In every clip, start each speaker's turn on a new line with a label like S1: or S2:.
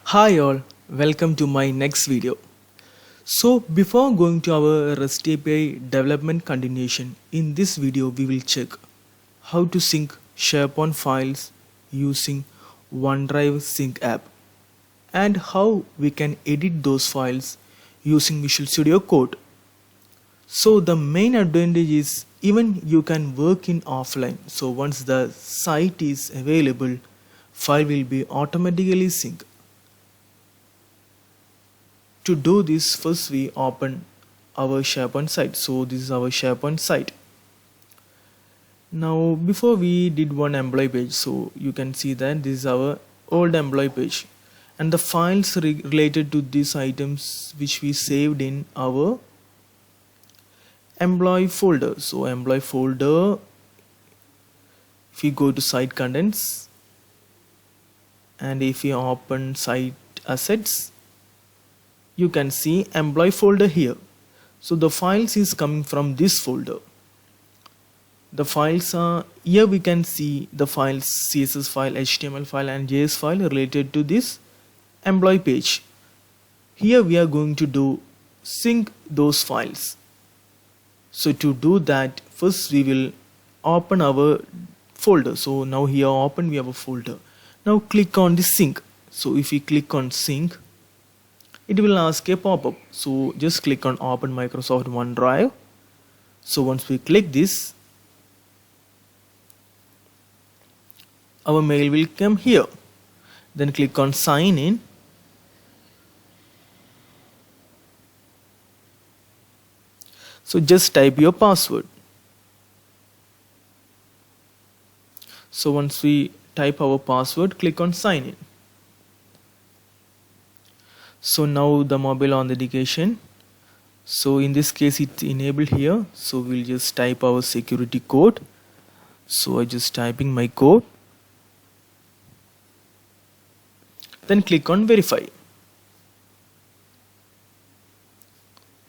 S1: Hi all, welcome to my next video. So before going to our REST API development continuation, in this video we will check how to sync SharePoint files using OneDrive Sync app and how we can edit those files using Visual Studio Code. So the main advantage is even you can work in offline. So once the site is available, file will be automatically synced. To do this, first we open our SharePoint site. So this is our SharePoint site. Now before we did one employee page, so you can see that this is our old employee page and the files related to these items which we saved in our employee folder. So employee folder, if you go to site contents and if you open site assets, you can see employee folder here. So the files is coming from this folder. The files are here, we can see the files CSS file, HTML file and JS file related to this employee page. Here we are going to sync those files. So to do that, first we will open our folder. So now here open, we have a folder. Now click on the sync. So if we click on sync, it will ask a pop-up. So just click on open Microsoft OneDrive. So once we click this, our mail will come here. Then click on sign in. So just type your password. So once we type our password, click on sign in. So now the mobile authentication. So in this case it's enabled here. So we'll just type our security code. So I just typing my code. Then click on verify.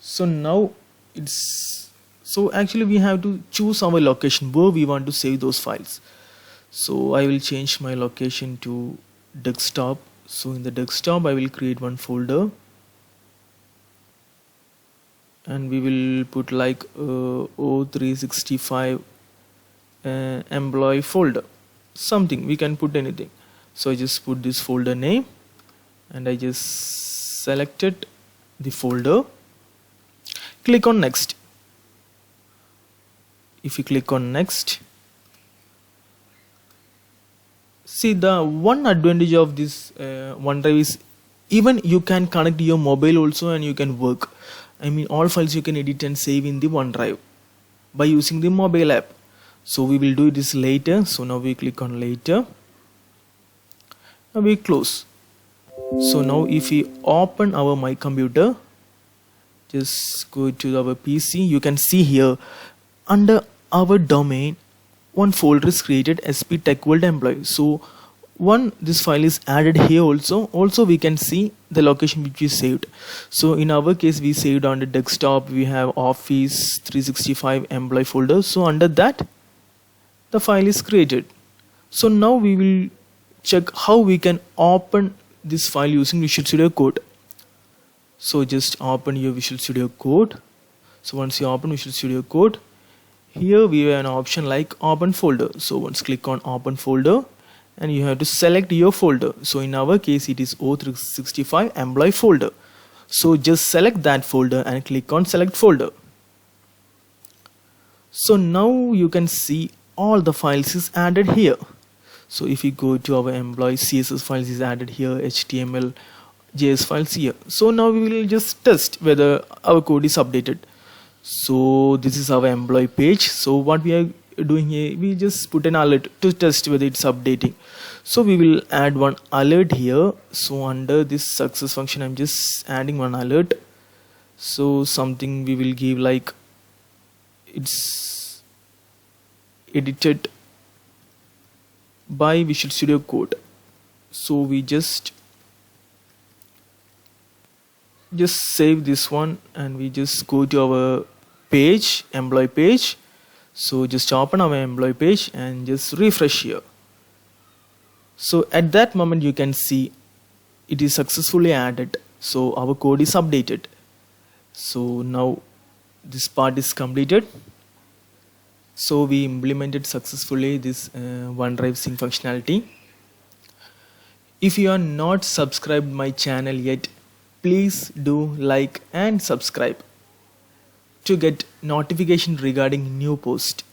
S1: So now actually we have to choose our location where we want to save those files. So I will change my location to desktop. So in the desktop I will create one folder and we will put like O365 employee folder, something, we can put anything. So I just put this folder name and I just selected the folder. Click on next. If you click on next, see the one advantage of this OneDrive is even you can connect your mobile also and you can work. I mean all files you can edit and save in the OneDrive by using the mobile app. So we will do this later. So now we click on later. Now we close. So now if we open our My Computer, just go to our PC, you can see here under our domain one folder is created, SP Tech World Employee. So this file is added here also we can see the location which we saved. So in our case we saved on the desktop, we have Office 365 employee folder. So under that the file is created. So now we will check how we can open this file using Visual Studio Code. So just open your Visual Studio Code. So once you open Visual Studio Code, here we have an option like open folder. So once click on open folder and you have to select your folder. So in our case it is O365 employee folder. So just select that folder and click on select folder. So now you can see all the files is added here. So if you go to our employee, CSS files is added here, HTML, JS files here. So now we will just test whether our code is updated. So this is our employee page. So what we are doing here, we just put an alert to test whether it's updating. So we will add one alert here. So under this success function I'm just adding one alert. So something we will give like it's edited by Visual Studio Code. So we just save this one and we just go to our page, employee page. So just open our employee page and just refresh here. So at that moment you can see it is successfully added, so our code is updated. So now this part is completed. So we implemented successfully this OneDrive sync functionality. If you are not subscribed my channel yet, please do like and subscribe to get notification regarding new post.